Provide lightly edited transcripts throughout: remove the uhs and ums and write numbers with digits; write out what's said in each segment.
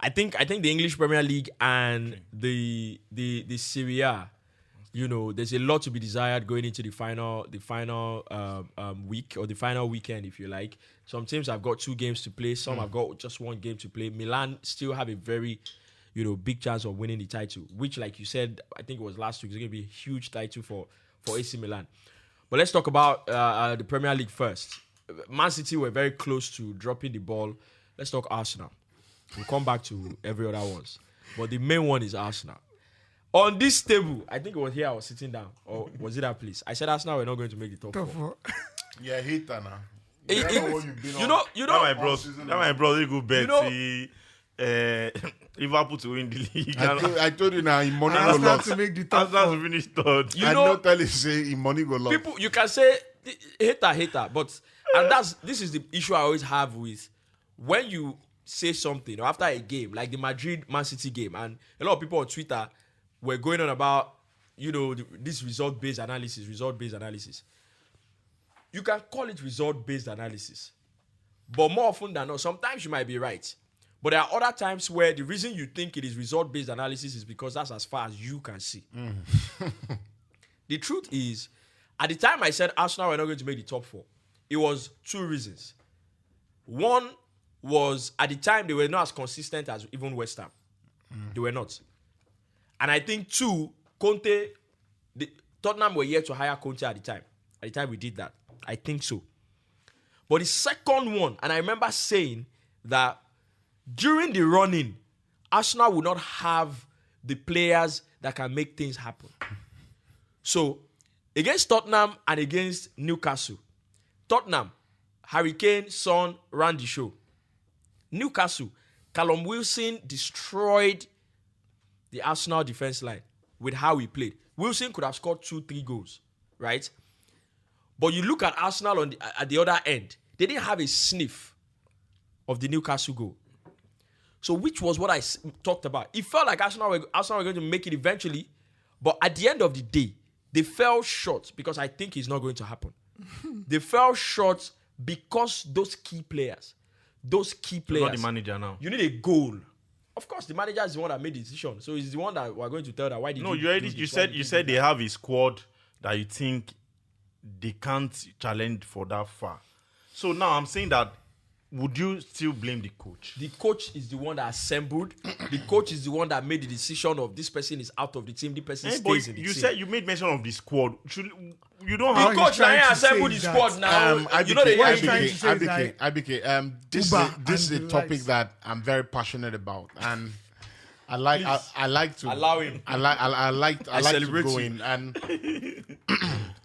I think the English Premier League and the Serie A, you know, there's a lot to be desired going into the final week or the final weekend, if you like. Some teams have got 2 games to play. Some have got just 1 game to play. Milan still have a very, you know, big chance of winning the title, which, like you said, I think it was last week, is going to be a huge title for AC Milan. But let's talk about the Premier League first. Man City were very close to dropping the ball. Let's talk Arsenal. We'll come back to every other ones. But the main one is Arsenal. On this table, I think it was here I was sitting down. Or was it that place? I said Arsenal were not going to make the top 4. Yeah, hater now. You know, my brother, you go bet Liverpool to win the league. I told you now, in money go lost. to make the top 4. Arsenal to finish third. I not tell you say in money go lost. People, you can say hater, but this is the issue I always have with when you say something or after a game, like the Madrid Man City game, and a lot of people on Twitter were going on about, you know, this result-based analysis. You can call it result-based analysis, but more often than not, sometimes you might be right. But there are other times where the reason you think it is result-based analysis is because that's as far as you can see. The truth is, at the time I said Arsenal were not going to make the top 4, it was 2 reasons. One was, at the time, they were not as consistent as even West Ham. They were not. And I think 2, Tottenham were yet to hire Conte at the time. At the time we did that. I think so. But the second one, and I remember saying that during the run-in, Arsenal would not have the players that can make things happen. So, against Tottenham and against Newcastle, Tottenham, Harry Kane, Son ran the show. Newcastle, Callum Wilson destroyed the Arsenal defense line with how he played. Wilson could have scored 2-3 goals, right? But you look at Arsenal at the other end, they didn't have a sniff of the Newcastle goal. So which was what I talked about. It felt like Arsenal were going to make it eventually, but at the end of the day, they fell short because I think it's not going to happen. They fell short because those key players. You're not the manager now. You need a goal. Of course, the manager is the one that made the decision. So he's the one that we're going to tell that why did you said they have a squad that you think they can't challenge for that far. So now I'm saying that, would you still blame the coach? The coach is the one that assembled. The coach is the one that made the decision of this person is out of the team, this person stays in the team. You said you made mention of the squad. You don't have the coach now assembled the squad now. You know IBK, this is a topic that I'm very passionate about, and I like to allow him. I like to go in, and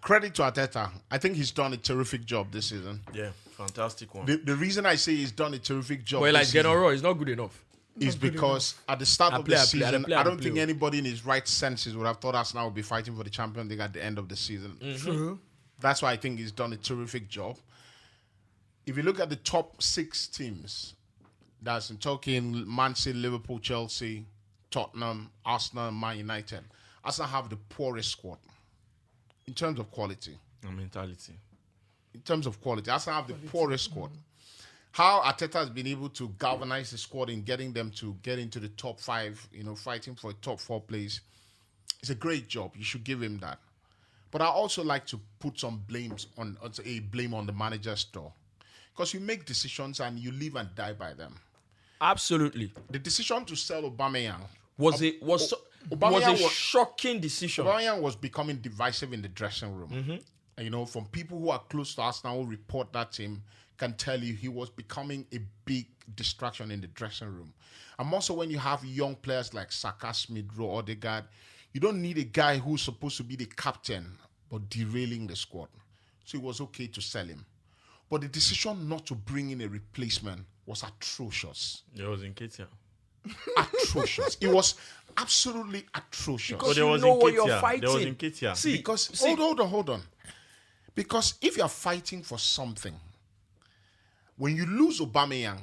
credit to Arteta. I think he's done a terrific job this season. Yeah, fantastic one. The reason I say he's done a terrific job, well, like Genoro, it's not good enough. Is because at the start of the season, I don't think anybody in his right senses would have thought Arsenal would be fighting for the Champions League at the end of the season. True. That's why I think he's done a terrific job. If you look at the top 6 teams, that's in talking Man City, Liverpool, Chelsea, Tottenham, Arsenal, Man United. Arsenal have the poorest squad in terms of quality. And mentality. In terms of quality, Arsenal have the poorest squad. How Arteta has been able to galvanize the squad in getting them to get into the top 5, fighting for a top 4 place, it's a great job. You should give him that. But I also like to put some blame on the manager's door, because you make decisions and you live and die by them. Absolutely. The decision to sell Aubameyang was a shocking decision. Aubameyang was becoming divisive in the dressing room. Mm-hmm. And, from people who are close to Arsenal who report that team can tell you he was becoming a big distraction in the dressing room. And also when you have young players like Saka, Smith Rowe, Odegaard, you don't need a guy who's supposed to be the captain but derailing the squad. So it was okay to sell him. But the decision not to bring in a replacement was atrocious. It was in Ketia. Atrocious. It was absolutely atrocious. Because you know what you're fighting. There was in Ketia. Hold on. Because if you're fighting for something, when you lose Aubameyang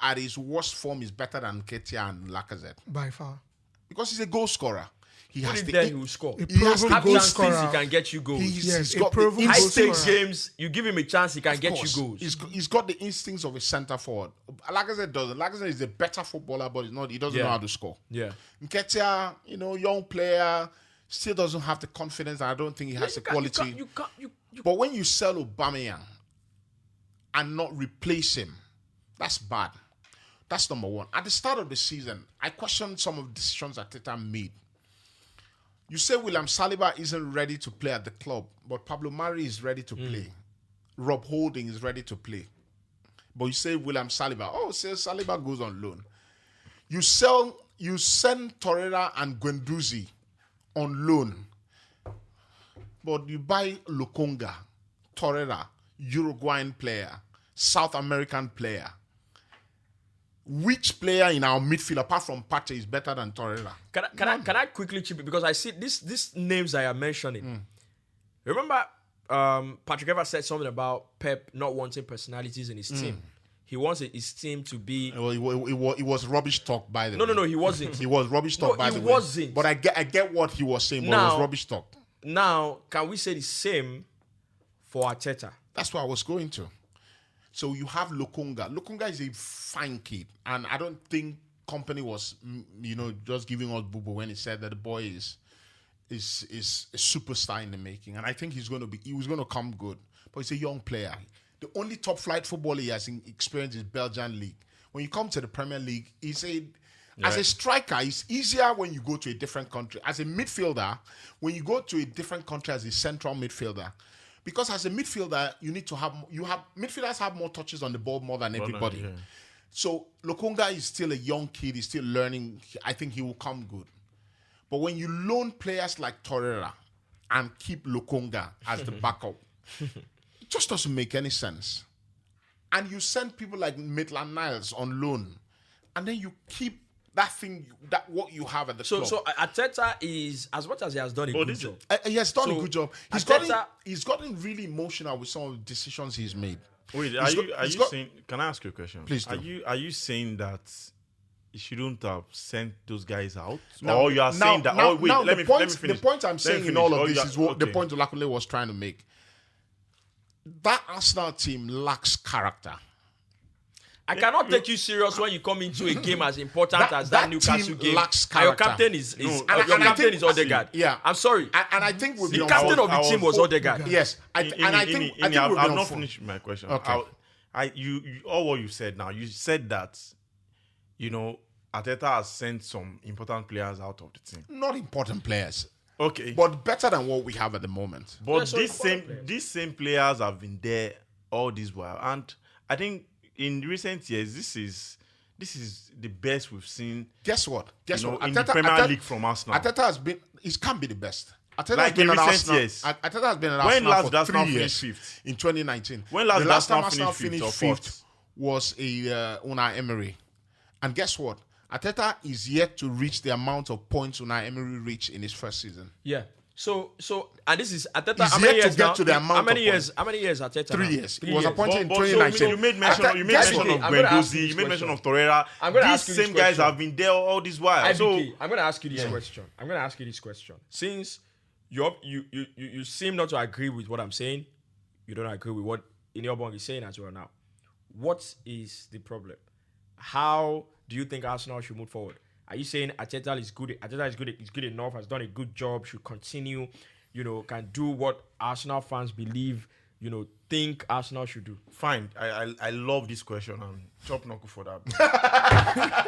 at his worst form is better than Ketia and Lacazette. By far. Because he's a goal scorer. He Put has it the there, he will score. A He has proven the Have goal chances, scorer. he can get you goals. Yes, he's a got the proven High goal instincts. stakes scorer. games, you give him a chance, he can Of get course. you goals. He's got the instincts of a centre forward. Lacazette doesn't. Lacazette is a better footballer, but he doesn't Yeah. know how to score. Yeah. Nketiah, young player, still doesn't have the confidence, and I don't think he has the quality. But when you sell Aubameyang and not replace him, that's bad. That's number one. At the start of the season, I questioned some of the decisions that Arteta made. You say William Saliba isn't ready to play at the club, but Pablo Mari is ready to play. Rob Holding is ready to play. But you say William Saliba, say Saliba goes on loan. You send Torreira and Guendouzi on loan. But you buy Lokonga, Torreira, Uruguayan player, South American player. Which player in our midfield, apart from Partey, is better than Torreira? Can I quickly chip it? Because I see these names I am mentioning. Remember, Patrick Evans said something about Pep not wanting personalities in his team. He wants his team to be... Well, it was rubbish talk, by the way. No, he wasn't. He was rubbish talk, by the way. He wasn't. But I get what he was saying, but it Now- was rubbish talk. Now, can we say the same for Arteta? That's what I was going to. So you have Lokonga. Lokonga is a fine kid, and I don't think company was, just giving us boo-boo when he said that the boy is a superstar in the making, and I think he was going to come good. But he's a young player. The only top flight footballer he has experienced is Belgian league. When you come to the Premier League, as a striker, it's easier when you go to a different country. As a midfielder, when you go to a different country as a central midfielder, because as a midfielder, midfielders have more touches on the ball more than everybody. Yeah. So Lokonga is still a young kid. He's still learning. I think he will come good. But when you loan players like Torreira and keep Lokonga as the backup, it just doesn't make any sense. And you send people like Maitland-Niles on loan, and then you keep what you have at the club. So Arteta is, as much as he has done a good job. He has done a good job. Arteta- He's gotten really emotional with some of the decisions he's made. Wait, saying? Can I ask you a question? Please do. Are you saying that he shouldn't have sent those guys out? Now- Or you are saying that? now- Oh wait, now let me the finish. point I'm Let me saying in finish. all of Oh, this you are- is what the okay. point Olakule was trying to make. That Arsenal team lacks character. I cannot take you serious when you come into a game as important as that Newcastle team game. lacks And your character. captain is And your I captain think- is Odegaard. Yeah. I'm sorry. And I think we'll be The on captain board. of the team was Odegaard. Yes, I think we'll be I've on not full. finished my question. Okay. You all what you said now. You said that, Arteta has sent some important players out of the team. Not important players, Okay, but better than what we have at the moment. but Yeah, so important players. these same players have been there all this while, and I think in recent years this is the best we've seen. Guess what? In the Premier League from Arsenal. Arteta has been. It can't be the best. Arteta Like has been in at recent Arsenal. years. Arteta has been at When Arsenal last for did Arsenal 3 finish years. fifth? In 2019. When last the did last time Arsenal Arsenal finish finished fifth or fifth was a Unai Emery. And guess what? Arteta is yet to reach the amount of points Unai Emery reached in his first season. Yeah. So and this is Arteta. He's How many yet to years get now? to the amount How many of years? How many years Arteta? 3 now? years. 3 He was years. appointed in So 2019. you made mention of I'm gonna ask you Guendouzi, this you made mention question. of Torreira. I'm gonna These ask you this same guys question. have been there all this while. So IBK, I'm going to ask you this question. I'm going to ask you this question. Since you seem not to agree with what I'm saying, you don't agree with what Ineobong is saying as well now. What is the problem? How do you think Arsenal should move forward? Are you saying Arteta is good? Arteta is good enough, has done a good job, should continue, can do what Arsenal fans believe, think Arsenal should do? fine. I love this question and chop knuckle for that.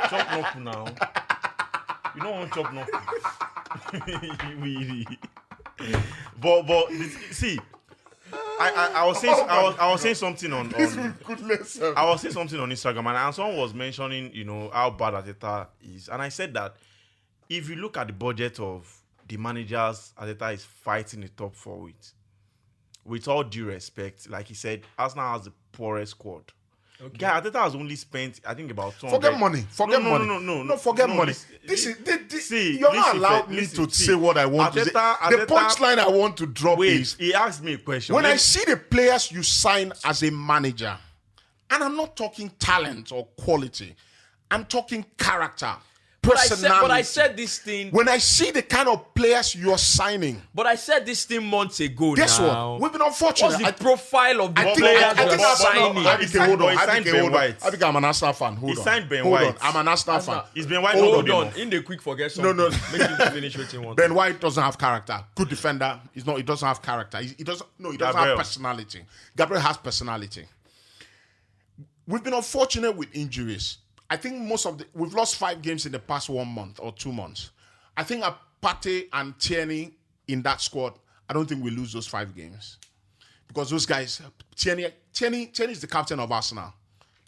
Chop knuckle now. You don't want chop knuckle. Really. But see, I was saying something on I was saying something on Instagram, and someone was mentioning, how bad Arteta is, and I said that if you look at the budget of the managers Arteta is fighting the top four with all due respect, like he said, Arsenal has the poorest squad. Okay. Guy, Arteta has only spent, I think, about 200. Forget money. Forget money. No, forget money. You're not allowed me to say what I want to say. The punchline I want to drop is... he asked me a question. When I see the players you sign as a manager, and I'm not talking talent or quality, I'm talking character. personality. But I said this thing. When I see the kind of players you're signing, But I said this thing months ago. guess now. what? We've been unfortunate. What's the profile of the I players think you're that's signing? hold on. He signed Ben White. I think I'm an Arsenal fan. Hold He on. signed Ben Hold White. on. I'm an Arsenal fan. Is Ben White Hold not on. good enough? In the quick forget something. No. Make him finish what he wants. Ben White doesn't have character. Good defender. He's not. He doesn't have character. He doesn't. No, he doesn't Gabriel. have personality. Gabriel has personality. We've been unfortunate with injuries. I think we've lost 5 games in the past 1 month or 2 months. I think Partey and Tierney in that squad, I don't think we lose those 5 games. Because those guys, Tierney is the captain of Arsenal.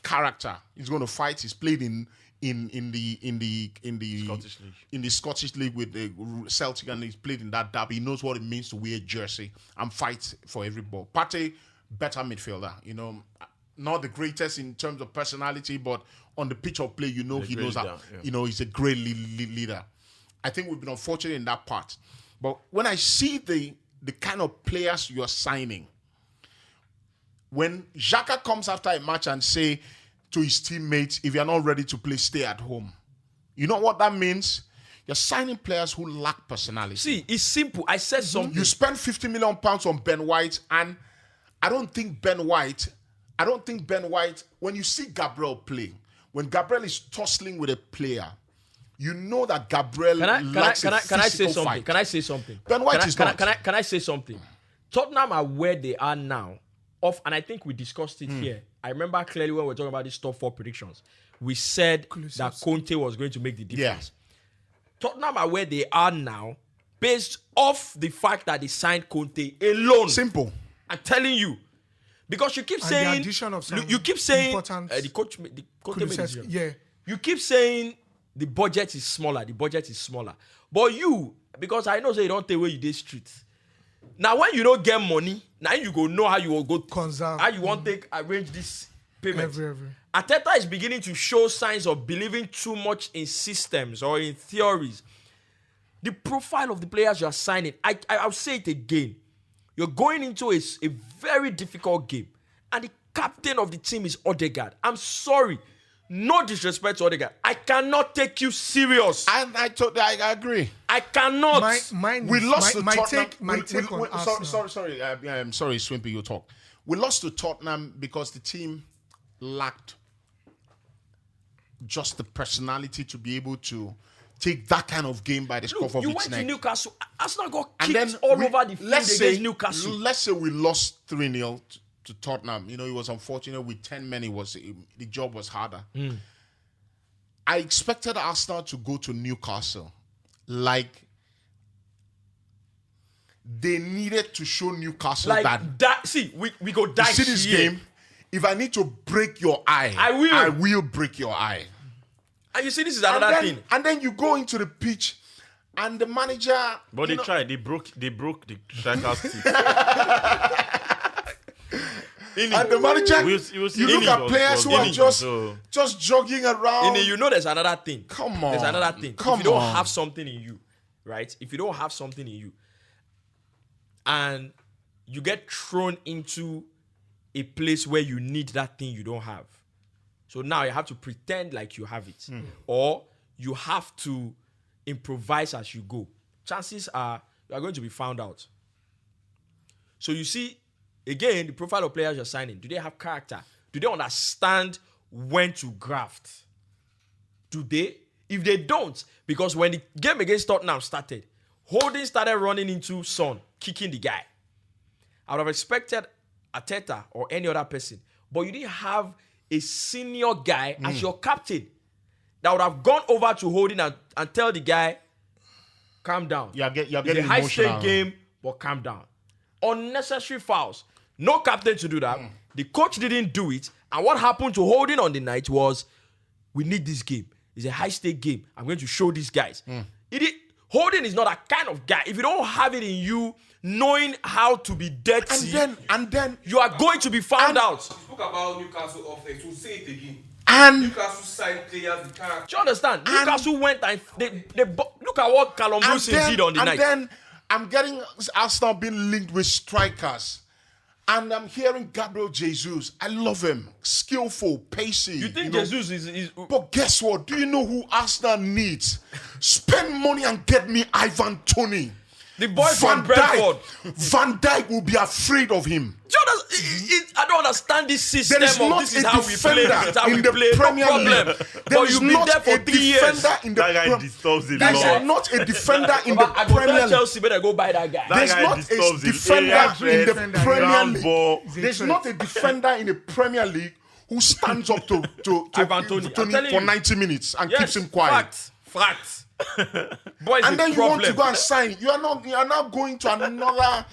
Character. He's going to fight. He's played in the Scottish League. In the Scottish League with the Celtic, and he's played in that derby. He knows what it means to wear a jersey and fight for every ball. Partey, better midfielder. Not the greatest in terms of personality, but on the pitch of play, he knows that. Yeah. He's a great leader. I think we've been unfortunate in that part. But when I see the kind of players you're signing, when Xhaka comes after a match and say to his teammates, if you're not ready to play, stay at home. You know what that means? You're signing players who lack personality. See, it's simple. I said something. You spend £50 million on Ben White, and I don't think Ben White, when you see Gabriel play, when Gabriel is tussling with a player, you know that Gabriel likes a physical fight. Can I say something? Ben White is not. Can I say something? Tottenham are where they are now. And I think we discussed it here. I remember clearly when we were talking about these top 4 predictions. We said that Conte was going to make the difference. Yeah. Tottenham are where they are now based off the fact that they signed Conte alone. Simple. I'm telling you. Because you keep And saying... the addition of some you keep saying... important the Conte made the decision. Yeah. You keep saying the budget is smaller. But you, because I know say you don't take away you dey street. Now when you don't get money, now you go know how you will go Conserve. how you want to arrange this payment. Every. Arteta is beginning to show signs of believing too much in systems or in theories. The profile of the players you are signing, I'll say it again. You're going into a very difficult game, and the captain of the team is Odegaard. I'm sorry. No disrespect to Odegaard. I cannot take you serious. I agree. I cannot. We lost to Tottenham. My take on Arsenal. Sorry, Swimpy, you talk. We lost to Tottenham because the team lacked just the personality to be able to take that kind of game by the scruff of you its went neck. to Newcastle. Arsenal got And kicked then all over the field against Newcastle. Let's say we lost 3-0 to Tottenham. It was unfortunate with 10 men. The job was harder. I expected Arsenal to go to Newcastle like they needed to show Newcastle Like that. that. See, we go die. You see this game? If I need to break your eye, I will break your eye. And you see, this is another thing. And then you go into the pitch, and the manager. But they tried. They broke the striker's teeth. And the manager, you look at players who are just jogging around. You know there's another thing. Come on. There's another thing. If you don't have something in you, right? If you don't have something in you, and you get thrown into a place where you need that thing you don't have. So now you have to pretend like you have it. Or you have to improvise as you go. Chances are you are going to be found out. So you see, again, the profile of players you're signing, do they have character? Do they understand when to graft? Do they? If they don't, because when the game against Tottenham started, Holding started running into Son, kicking the guy. I would have expected Arteta or any other person, but you didn't have a senior guy as your captain that would have gone over to Holding and tell the guy, calm down. You're getting it's a high-stake emotional. game, but calm down. Unnecessary fouls. No captain to do that. The coach didn't do it. And what happened to Holding on the night was, we need this game. It's a high-stake game. I'm going to show these guys. Holding is not a kind of guy. If you don't have it in you, knowing how to be dirty, And then you are going to be found out. You spoke about Newcastle offense. We'll say it again. And Newcastle signed players with character. Do you understand? Newcastle went and they look at what Callum Wilson did on the night. And then I'm getting Arsenal being linked with strikers. And I'm hearing Gabriel Jesus. I love him. Skillful, pacey. You think know. Jesus is But guess what? Do you know who Arsenal needs? Spend money and get me Ivan Toney. the boy from Brentford? Van Dijk will be afraid of him. Do you I don't understand this system. There is of not this is a how we play. defender This is how we in the play. Premier No problem. League. But There is you've been not there for a 3 years. defender in the That guy Prem- disturbs it. There Lord. is not a defender in the But I go Premier tell League. Chelsea better go buy that guy. That There's guy not a disturbs it. defender Area in threat, the Premier ground League. ball. There's not a defender in the Premier League who stands up to Ivan Toney. I'm telling for you. 90 minutes and Yes, keeps him quiet. Fact. Boy, it's And a then you problem. want to go and sign. You are not going to another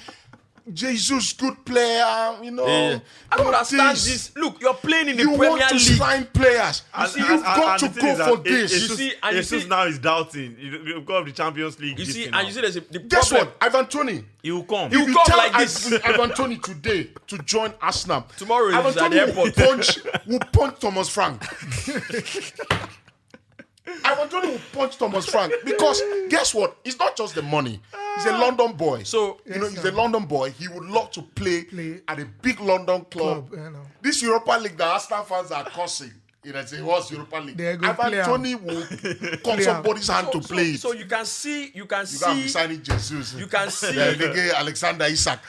Jesus good player, you know. Yeah. I don't do understand this. Look, you're playing in the You Premier want to League. sign players. You've got to the thing go is that for this. You see, and you Jesus see- now is doubting because of the Champions League. You this see, thing and now. you see, there's the Guess problem. what? Ivan Toney. He will come. You If you come tell like this. Ivan Toney today to join Arsenal, Tomorrow Ivan he's at the Toney airport. will punch Thomas Frank. Ivan Toney will punch Thomas Frank because guess what? It's not just the money. He's a London boy. So He's a London boy. He would love to play at a big London club. you know. This Europa League, the Arsenal fans are cursing. Say, what's Europa League? They're good Ivan player. Toney will come somebody's hand to play it. So you can see, You can't be signing Jesus. you can see. Alexander Isak.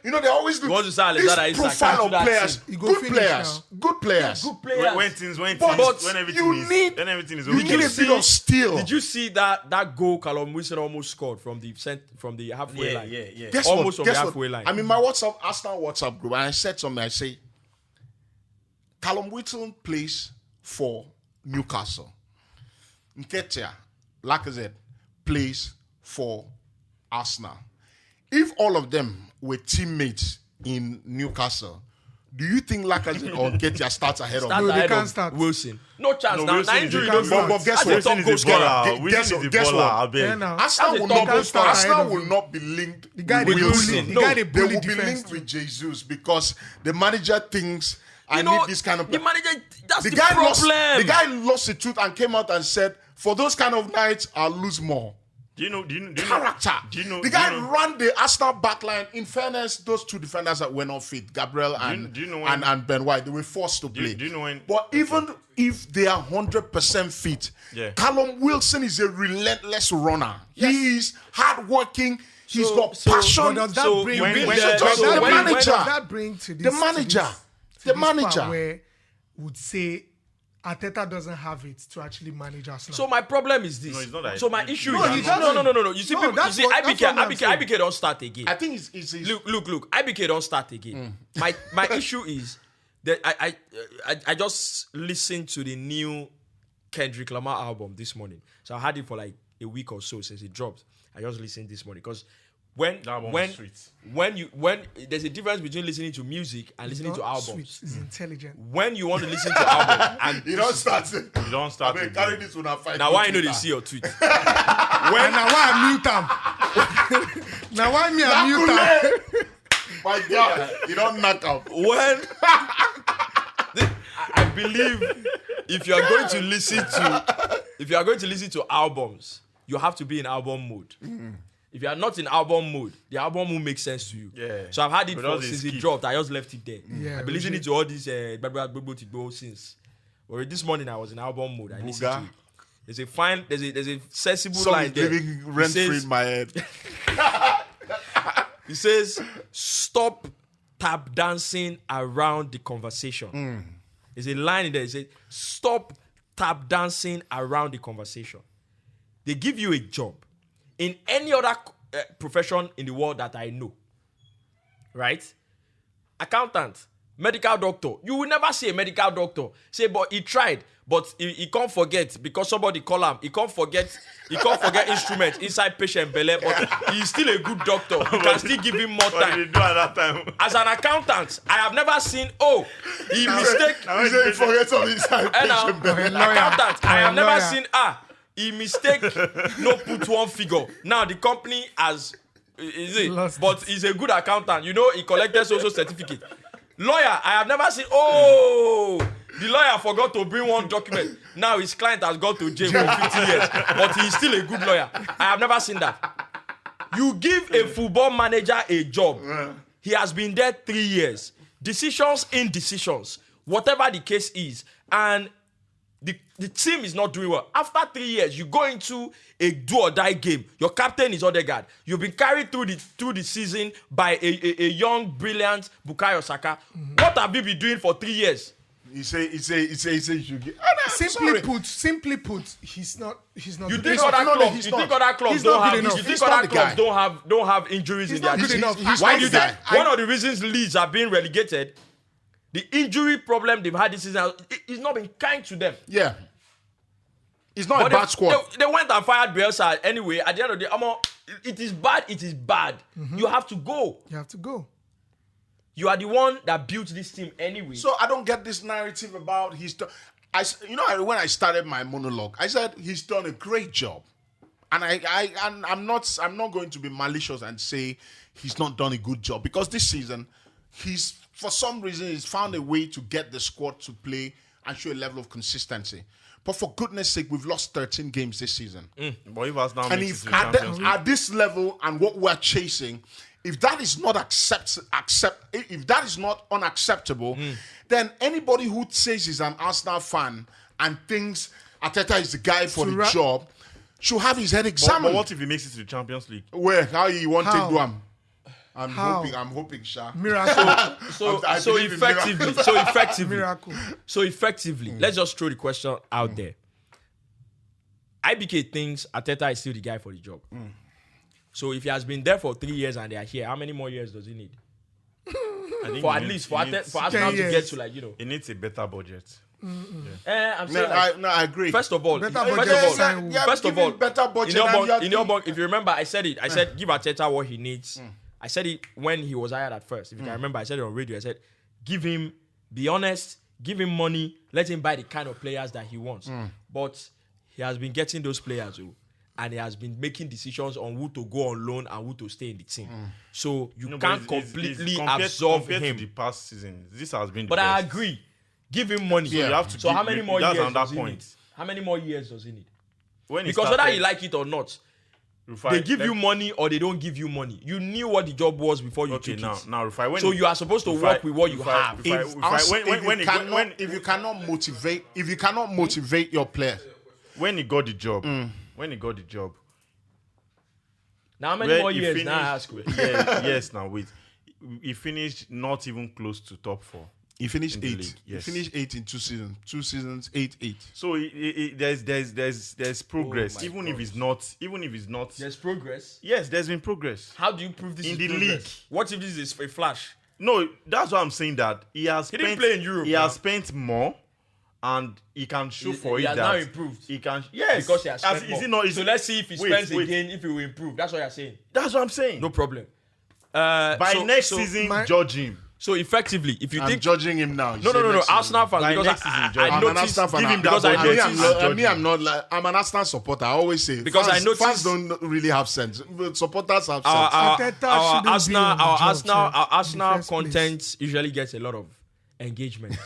They always do. You want to sign this Alexander Isak, profile can't of do that players. thing. You go Good finish players. Good players. Good players. When But everything you is need- when everything is You need okay. a bit of steel. Did you see that goal Callum Wilson almost scored from the halfway line? Yeah. Guess almost what? on the Guess halfway what? line. I'm in my Arsenal WhatsApp group, and I said something. I say, Callum Wilson plays for Newcastle. Nketiah, Lacazette, plays for Arsenal. If all of them were teammates in Newcastle, do you think Lacazette or Nketiah starts ahead of Start them? they ahead can't of start. Wilson. No chance No, now. Wilson Now is injury a don't good- go. But guess That's what? a Wilson top is goal a scorer. baller. Wilson Guess is a what? Guess baller. what? I beg. Yeah, now. Arsenal That's will a top not goal scorer Arsenal ahead of will him. not be linked The guy with they Wilson. bully. The No, guy they They bully will be defense linked too. with Jesus because the manager thinks I You know, need this kind of the manager. That's the the, guy problem. the guy lost the truth and came out and said, for those kind of nights, I'll lose more. Do you know? Character. Do you know? The guy ran the Arsenal backline. In fairness, those two defenders that were not fit, Gabriel and do you know when- and Ben White, they were forced to play. do you know when- But even if they are 100% fit, Yeah. Callum Wilson is a relentless runner. He is hardworking. He's got so- passion. But does that So bring when- the when- manager? so the when- manager. Does that bring to this? The manager. To The this part manager. where would say Arteta doesn't have it to actually manage Arsenal. So my problem is this. No, it's not that. So my issue No, is he this. doesn't. No. You see, No, people. You that's see, what- that's what I'm saying. IBK don't start again. I think it's Look. IBK don't start again. My issue is that I just listened to the new Kendrick Lamar album this morning. So I had it for like a week or so since it dropped. I just listened this morning because when That album was sweet. when there's a difference between listening to music and listening to Not albums. sweet, it's intelligent. When you want to listen to albums and you don't start. You don't start. I mean, it, carry bro. this one and fight. now why you know they see your tweet. And now why I mute him? Now why me I mute him? My God, you don't knock out. When I believe if you are going to listen to albums, you have to be in album mode. If you are not in album mode, the album will make sense to you. Yeah. So I've had it Without since the it skip. dropped. I just left it there. Yeah, I've been listening to all these since. But this morning I was in album mode. I listened to it. There's a sensible Song line is there. living rent free in my head. It says, "Stop tap dancing around the conversation." There's a line in there. It says, "Stop tap dancing around the conversation." They give you a job in any other profession in the world that I know, right? Accountant, medical doctor. You will never see a medical doctor say, "But he tried, but he can't forget because somebody call him. He can't forget instrument inside patient belly, but he's still a good doctor. You can still give him more What did time." you do at that time? As an accountant, I have never seen, he mistake. He said he forgets all his time. Accountant, I have never seen, he mistake, no put one figure. Now the company has, Lost but he's a good accountant. You know, he collected social certificate. Lawyer, I have never seen, the lawyer forgot to bring one document. Now his client has gone to jail for 50 years, but he's still a good lawyer. I have never seen that. You give a football manager a job, He has been there 3 years. Decisions, indecisions, whatever the case is. And the team is not doing well. After 3 years, you go into a do or die game. Your captain is Odegaard. You've been carried through the season by a young, brilliant Bukayo Saka. What have you been doing for 3 years? He say you should get. Simply put, he's not. You good think enough. other clubs? he's You not. think other clubs He's don't not have? good enough. You think He's not other the clubs guy. don't have injuries in their not good team? enough. He's Why not do you the think guy. one of the reasons Leeds are being relegated? The injury problem they've had this season is not been kind to them. Yeah. It's not a But bad squad. They went and fired Bielsa anyway. At the end of the day, it is bad. It is bad. You have to go. You have to go. You are the one that built this team anyway. So I don't get this narrative about when I started my monologue, I said he's done a great job, and I'm not going to be malicious and say he's not done a good job, because this season he's for some reason he's found a way to get the squad to play and show a level of consistency. But for goodness sake, we've lost 13 games this season. But if us now And makes if it to the Champions League, at this level and what we're chasing, if that is not if that is not unacceptable, then anybody who says he's an Arsenal fan and thinks Arteta is the guy for the job should have his head examined. but what if he makes it to the Champions League? Where? How you want to How? do him? I'm How? hoping, Sha. Miracle. I So believe in effectively, Miracle. let's just throw the question out there. IBK thinks Arteta is still the guy for the job. So if he has been there for 3 years and they are here, how many more years does he need? I think For he at needs- least he for needs- Arsenal to 10 get to, like, He needs a better budget. I'm saying, I agree. first of all, Better first budget of all, sign. first of all, better budget. in your bank, if you remember, I said it. I said give Arteta what he needs. I said it when he was hired at first. If you can remember, I said it on radio. I said, be honest, give him money, let him buy the kind of players that he wants. But he has been getting those players, and he has been making decisions on who to go on loan and who to stay in the team. So you No, but can't it's completely compared absorb to him. the past season. This has been. But the I best. agree. Give him money. You have to So give- how many more that's years another does he point. need? How many more years does he need? When he Because whether started, you like it or not, Rufai, they give let- you money or they don't give you money. You knew what the job was before you Okay, took now, it. Rufai, when So he- you are supposed to Rufai- work with what you Rufai- have. Rufai, If you cannot motivate your players, when he got the job, Now how many where more he years? Now I finished- ask you. yes, now wait. He finished not even close to top 4. he finished In the 8. league, yes. He finished 8 in 2 seasons. 2 seasons, 8. So there's progress, my even God. if it's not. There's progress. Yes, there's been progress. How do you prove this In is the progress? league. What if this is a flash? No, that's why I'm saying that he has. He didn't spent, play in Europe He now. has spent more, and he can show for He it has that now improved. He can. Yes, Because he has As- spent is more. it not? So let's see if he wait, spends wait. again, if he will improve. That's what you're saying. That's what I'm saying. No problem. By next season, judge him. So effectively, if you I'm think judging him now. no, Arsenal fans, By because next season, judge him. I I'm an noticed, Arsenal fan. give him that because I budget. noticed, I'm an Arsenal supporter. I always say Because I fans, noticed- fans don't really have sense. But supporters have sense. Arteta our shouldn't be Arsenal, on the our job, Arsenal, sir, our in the Arsenal first place. content usually gets a lot of engagement.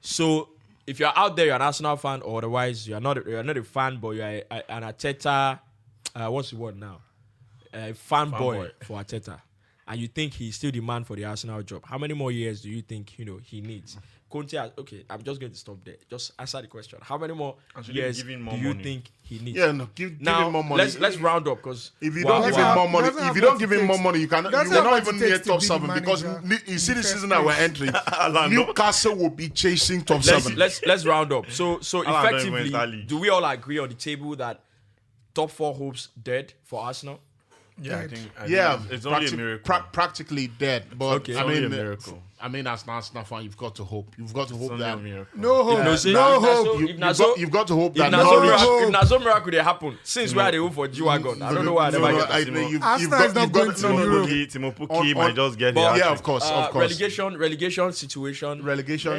So if you're out there, you're an Arsenal fan, or otherwise you're not a fan, but you're an Arteta. What's the word now? A fanboy for Arteta, and you think he's still the man for the Arsenal job. How many more years do you think he needs? Conte has, okay, I'm just going to stop there. Just answer the question. How many more should they years give do him more you money? think he needs? Yeah, no, give Now him more money. let's round up, because If you don't give him have- more money, doesn't have if you don't what give it him more takes. money, you Doesn't will have not what even it near takes to top be the 7, because manager you see in the the season first that we're place. entering, Alan, no. Newcastle will be chasing top 7. Let's round up. So Alan don't effectively, invent that league. do we all agree on the table that top 4 hopes dead for Arsenal? Yeah, I think it's only a miracle. Practically dead. But Okay. I It's only mean, a miracle. as an Arsenal fan, you've got to hope. You've got to It's hope only a that. miracle. No hope. no, say- no if na hope. so- You've got to hope If that Nazo Norwich. miracle they happen, since where they hope for G-Wagon, I don't know why I never get that. Arsenal is not going to Europe. Timo Pukki might just get But- the Yeah, hat-trick. of course. Relegation situation. Relegation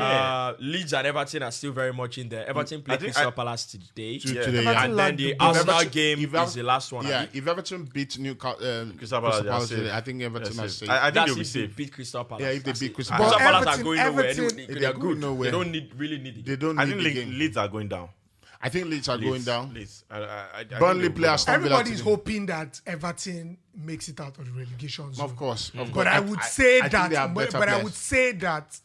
Leeds and Everton are still very much in there. Everton play I think Crystal Palace today. today. Everton And then lagged the the Arsenal Everton- game if is the last one. Yeah, abi? if Everton beat Newcastle, Crystal Palace, they're today, safe. I think Everton They're are safe. safe. I think That's they'll be if they safe. beat Crystal Palace. Yeah, if they That's beat it. Crystal Crystal Palace. Palace are Everton- going nowhere. Everton- They they're are going good. nowhere. They don't really need it. They don't I need think the game. Leeds are going down. I think Leeds are going down. Leeds. I think Burnley they'll go players. down. Everybody's hoping that Everton makes it out of the relegation zone. Of course. But I would say I think they are that. better But I players. would say that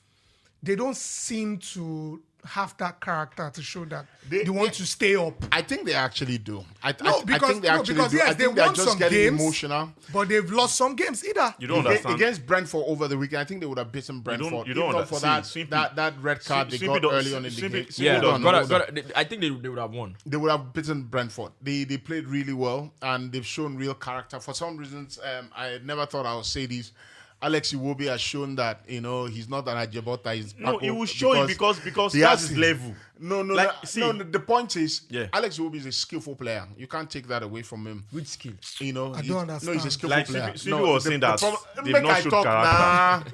they don't seem to have that character to show that they want to stay up. I think they actually do. I No, because think they actually do. yes, I they think they're won just some getting games, emotional. but they've lost some games either. You don't understand. Against Brentford over the weekend, I think they would have beaten Brentford. you don't If not for understand. that red card they got early on in the game. Yeah, Hold on. I think they would have won. They would have beaten Brentford. They played really well and they've shown real character. For some reasons, I never thought I would say this. Alex Iwobi has shown that he's not an Ajabota. He's No, he will show it because he that's has his level. No. The point is, Alex Iwobi is a skillful player. You can't take that away from him. Which skill? I don't understand. No, he's a skillful Like player. Sylvie was saying that they've make not I showed talk, character.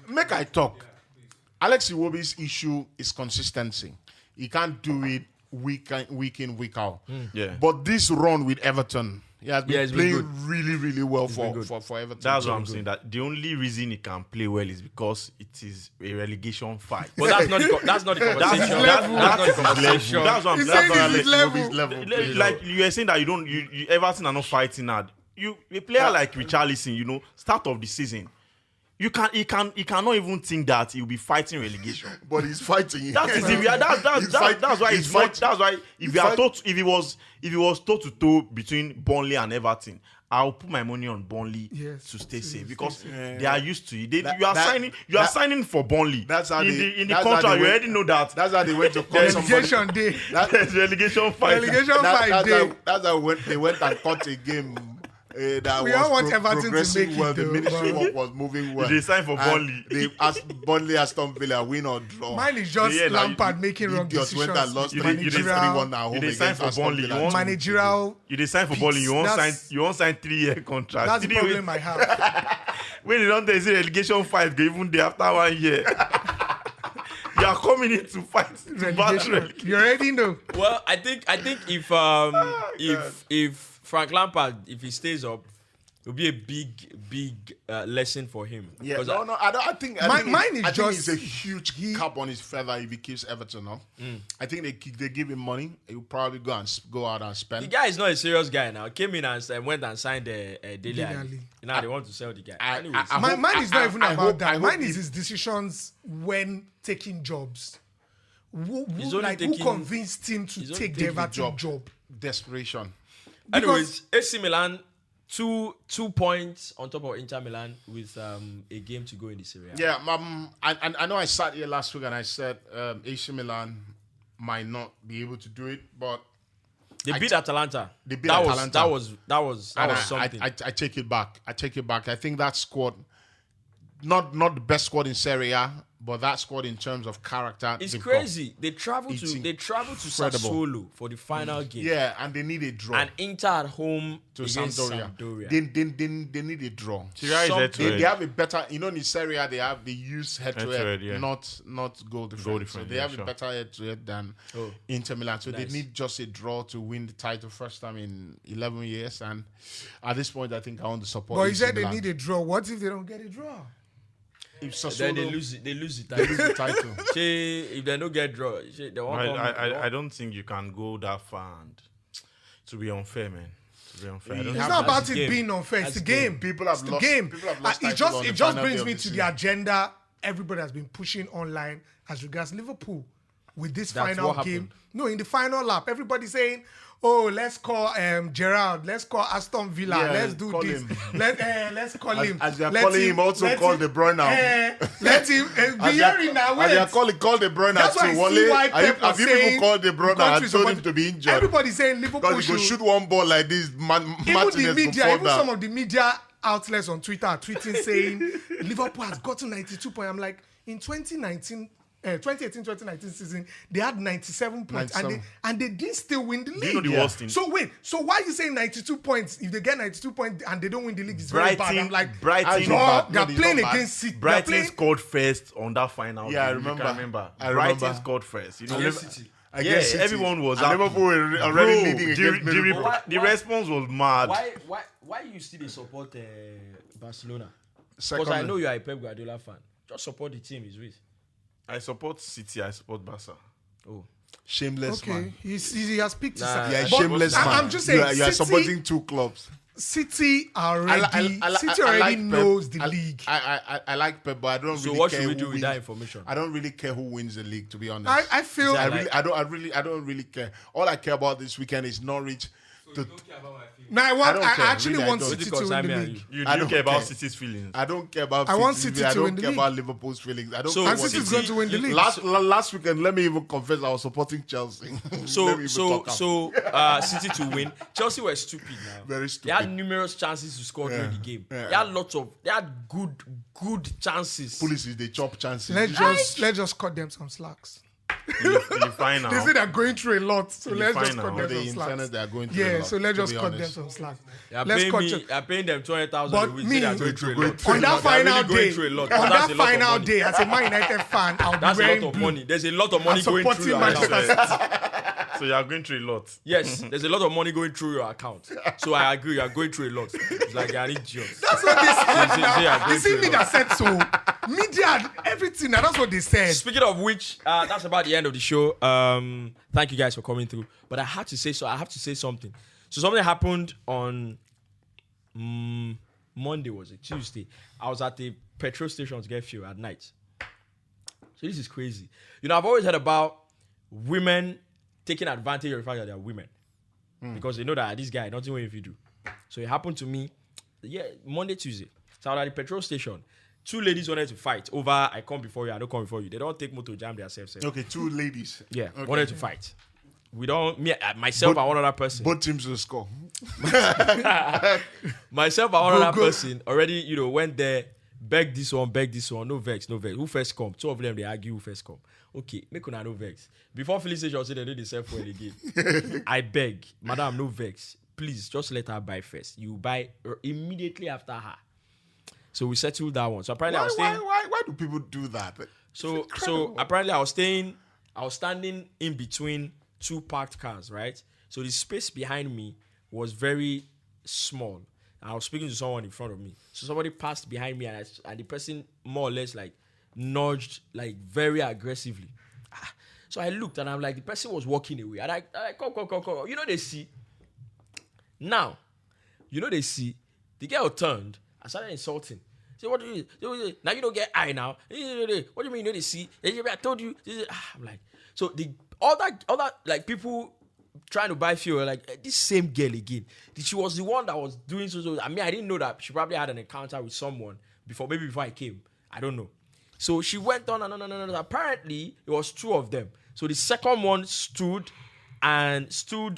Make I talk. Alex Iwobi's issue is consistency. He can't do it week in, week out. Yeah. But this run with Everton, he has been it's been playing good. really, really well for Everton. That's what I'm saying. That the only reason he can play well is because it is a relegation fight. But that's not the conversation. That's not the conversation. That's what I'm He's saying. saying this is Iwobi's level. Like you were saying that you Everton are not fighting hard. A player like Richarlison, start of the season, he cannot even think that he'll be fighting relegation. But he's fighting. That is that's why he's not. That's why if he was toe to toe between Burnley and Everton, I'll put my money on Burnley to stay safe because they are used to it. You are signing for Burnley. That's how in the that's how contract. they You already know that. That's how they went to call somebody. Relegation day. There's relegation fight. Relegation fight day. That's how they went and caught a game. That We was all want Everton to progressing make it well. The though, ministry but- work was moving well. They signed for And Burnley. They asked Burnley, Aston Villa, win or draw. Mine is just Yeah, now Lampard making wrong Idiots decisions. went and lost You 3-1 at home you dey sign against for Aston Burnley. Villa. You want- Managerial. You dey sign for Burnley. You won't sign. That's- You won't sign 3-year contract. That's the 3 weeks- problem I have. When you don't say relegation fight, go even day after 1 year. You are coming in to fight to battle. Relegation. You already know. Well, I think if Frank Lampard, if he stays up, it'll be a big lesson for him. Yeah, Because no, I think Mine is I think just- it's a huge cap on his feather if he keeps Everton up. I think they give him money. He'll probably go out and the spend. guy is not a serious guy now. Came in and went and signed a Dele Alli. Ali. Now they want to sell the guy. I- Anyways, I- Mine is not even I about hope- that. I hope Mine is he- his decisions when taking jobs. Who He's only taking- convinced him to he's only take the taking the Everton job? Desperation. anyways, AC Milan, two points on top of Inter Milan with a game to go in the Serie A. Yeah, I know I sat here last week and I said AC Milan might not be able to do it, but They beat Atalanta. They beat that Atalanta. That was and something. I take it back. I think that squad, not the best squad in Serie A, but that squad in terms of character. It's they've crazy. They traveled It's to incredible. Sassuolo for the final game. Yeah, and they need a draw And Inter at home to against Sampdoria. They need a draw. Serie A is head to They head. have a better, in Serie A they use head to Head-to-head, head, yeah. not goal difference. So difference, they yeah, have sure. a better head to head than Oh, Inter Milan. So nice. they need just a draw to win the title first time in 11 years. And at this point, I think I want to support. But you AC said they Milan. need a draw. What if they don't get a draw? If Then they Sassuolo lose the lose title. the title. If they don't get draw, they won't come. I don't think you can go that far. And to be unfair, man. To be unfair. I don't It's think- not about the it game. being unfair. It's That's the the game. People have It's the lost- game. people have lost It titles on just the final brings day me of the to the season. agenda everybody has been pushing online as regards Liverpool with this That's final what game. happened. No, in the final lap, everybody's saying, "Oh, let's call Gerrard. Let's call Aston Villa. Yeah, let's do call this. him. Let's call him." As they are Let calling him, also let call De Bruyne now. Let him be As they are- hearing now. as they are Wait. call De Bruyne That's too. why I see Wale, why Pep was have you people saying called De Bruyne and countries told about- him to be injured? Everybody's saying Liverpool Because he could shoot one ball like this, even Martinez the could media, fall even down. some of the media outlets on Twitter are tweeting saying Liverpool has gotten 92 points. I'm like, in 2018-2019 season, they had 97 points 97. and they did still win the league. Do you know the worst thing? So wait, so why are you saying 92 points if they get 92 points and they don't win the league? It's very bad. I'm like, Brighton- draw, No, they're it's playing not bad. against City. They're Brighton playing- scored first on that final. Yeah, I game. You remember. can remember. I Brighton remember. scored first. You know, Against City. Against City. everyone was And happy. Liverpool were already Bro, leading against Liverpool. the response was mad. Why you still dey support Barcelona? Because Second, I know you are a Pep Guardiola fan. Just support the team he's with. I support City. I support Barca. Oh, Shameless Okay, man. he has picked his Nah, side. You're a But shameless I'm- man. I'm just saying, you are City- supporting two clubs. City already, I City already like Pep. knows the league. I like Pep, but I don't So really what care should we who do with wins. that information? I don't really care who wins the league, to be honest. I feel I don't really care. All I care about this weekend is Norwich. So you don't care about my feelings. no, I don't I care, actually really, I want don't. City Because to win the I'm league. You I do don't care about care. City's feelings. I don't care about I want City City to win I don't the care league. about Liverpool's feelings. I don't So- care And what City's City- going to win the league. Last weekend, let me even confess, I was supporting Chelsea. Let me So even talk out. City to win. Chelsea were stupid now. Very They had stupid. numerous chances to score during the game. Yeah. They had good chances. Policies, they chop chances. Let's just cut them some slacks. You fine now. They say they're going through a lot, so let's fine just now. cut But them in some slacks. fairness, they are going through a Yeah, lot, so let's to just be cut them honest. some slack. They're Let's paying cut me. you- They're paying them 200,000 But a week. me- They're going through a lot. Going On through that They're final really going day, through a lot. on That's that a lot of final money. day, as a Man United fan, I'll be That's a wearing lot of blue. money. There's a lot of money I'm going through supporting your Manchester account. So you are going through a lot. Yes, there's a lot of money going through your account. So I agree, you are going through a lot. It's like you're an idiot. That's what they said. Say you're going You see through a me lot. that said so. Media, everything. Now that's what they said. Speaking of which, that's about the end of the show. Thank you guys for coming through. But I have to say something. So something happened on Monday, was it? Tuesday. I was at the petrol station to get fuel at night. So this is crazy. You know, I've always heard about women taking advantage of the fact that they're women. Because they know that this guy, nothing will if you do. So it happened to me, Monday, Tuesday. So I was at the petrol station. Two ladies wanted to fight over I come before you, I don't come before you. They don't take motor jam themselves. Okay, two ladies. Yeah, Okay. wanted to fight. We don't, myself and one other person. Both teams will score. Myself and one other go. person already, went there, beg this one, no vex. Who first come? Two of them, they argue who first come. Okay, make una no vex. Before Philly station say they do the same for again. I beg, madam, no vex. Please, just let her buy first. You buy immediately after her. So we settled that one. So apparently I was staying. Why do people do that? So apparently I was standing in between two parked cars, right? So the space behind me was very small. I was speaking to someone in front of me. So somebody passed behind me and the person more or less like nudged like very aggressively. So I looked and I'm like, the person was walking away. And I come. You know they see. Now, they see. The girl turned and started insulting. Say, what do you now you don't get eye now? What do you mean you know they see? I told you. I'm like, so the other like people trying to buy fuel, like this same girl again. She was the one that was doing so. I mean, I didn't know that she probably had an encounter with someone before I came. I don't know. So she went on and on. Apparently, it was two of them. So the second one stood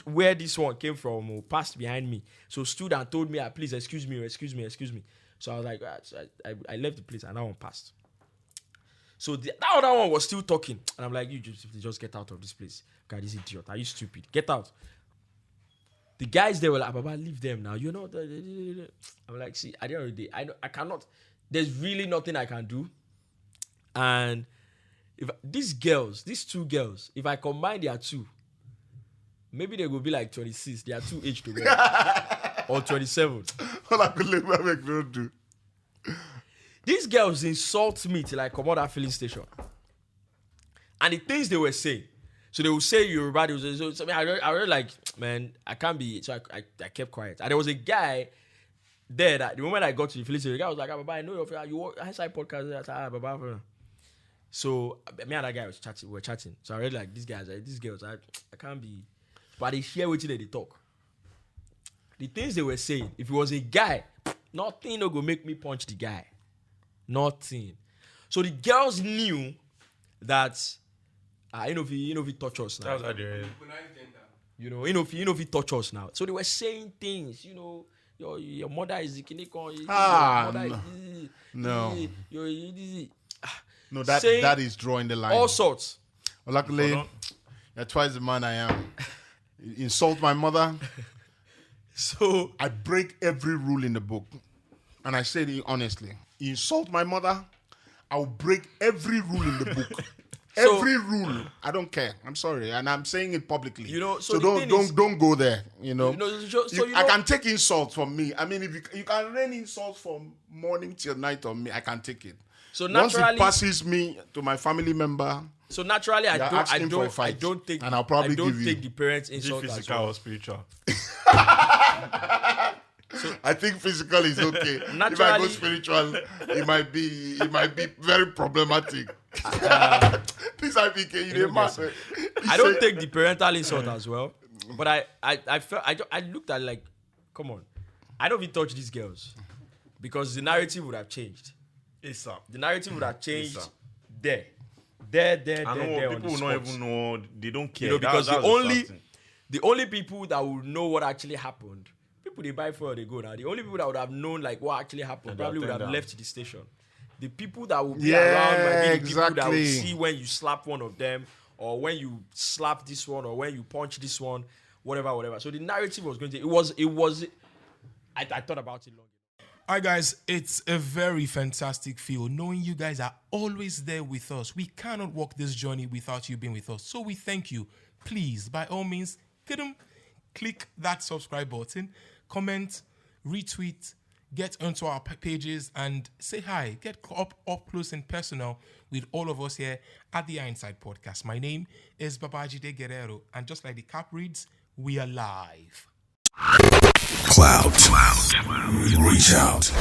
where this one came from, or passed behind me. So stood and told me, please excuse me. So I was like, I left the place and that one passed. So that other one was still talking. And I'm like, you just get out of this place. God, this idiot. Are you stupid? Get out. The guys, they were like, Baba, leave them now. You know, I'm like, see, at the end of the day, I cannot, there's really nothing I can do. And if these two girls, if I combine their two, maybe they will be like 26. They are two age together. Or 27. All I could live my make don't do. These girls insult me till I come out that filling station. And the things they were saying. So they would say Yoruba, they would say, so I really like, man, I can't be, so I kept quiet. And there was a guy there that the moment I got to the filling station, the guy was like, Baba, I know you work outside podcast. I said, Baba. So me and that guy we were chatting. So I really like these girls, I can't be, but they hear what they talk. The things they were saying, if it was a guy, nothing no go make me punch the guy. Nothing. So the girls knew that if he touch us now. That's how they If he touch us now. So they were saying things, your mother is the kinikon. No. No, Saying that is drawing the line. all sorts. Well, luckily, you're twice the man I am. You insult my mother. So I break every rule in the book. And I say it honestly. You insult my mother, I'll break every rule in the book. So- every rule. I don't care. I'm sorry. And I'm saying it publicly. So the thing don't go there. I I can take insults from me. I mean, if you can rain insults from morning till night on me, I can take it. So once it naturally, passes me to my family member, so naturally, I you're don't, I asking for a don't, I fight, don't take, and I'll probably I don't give you- take the parents' Is it insult as physical well. or spiritual? I think physical is okay. If I go Naturally- spiritual, it might be very problematic. This IPK, you didn't matter. I don't take the parental insult as well, but I felt I looked at it like, come on, I don't even touch these girls because the narrative would have changed. ASAP. The narrative would have changed sir. there. I There know on people the will not spot. even know. They don't care. You know, because That's the only people that would know what actually happened, people they buy for they go now. The only people that would have known like what actually happened Yeah, probably would have attend left the station. The people that would be Yeah, around might be the people that would exactly. see when you slap one of them, or when you slap this one, or when you punch this one, whatever. So the narrative was going to. It was. I thought about it long. All right, guys, it's a very fantastic feel knowing you guys are always there with us. We cannot walk this journey without you being with us. So we thank you. Please, by all means, click that subscribe button, comment, retweet, get onto our pages and say hi. Get up close and personal with all of us here at the Inside Podcast. My name is Babajide Guerrero, and just like the cap reads, we are live. Cloud. Reach out.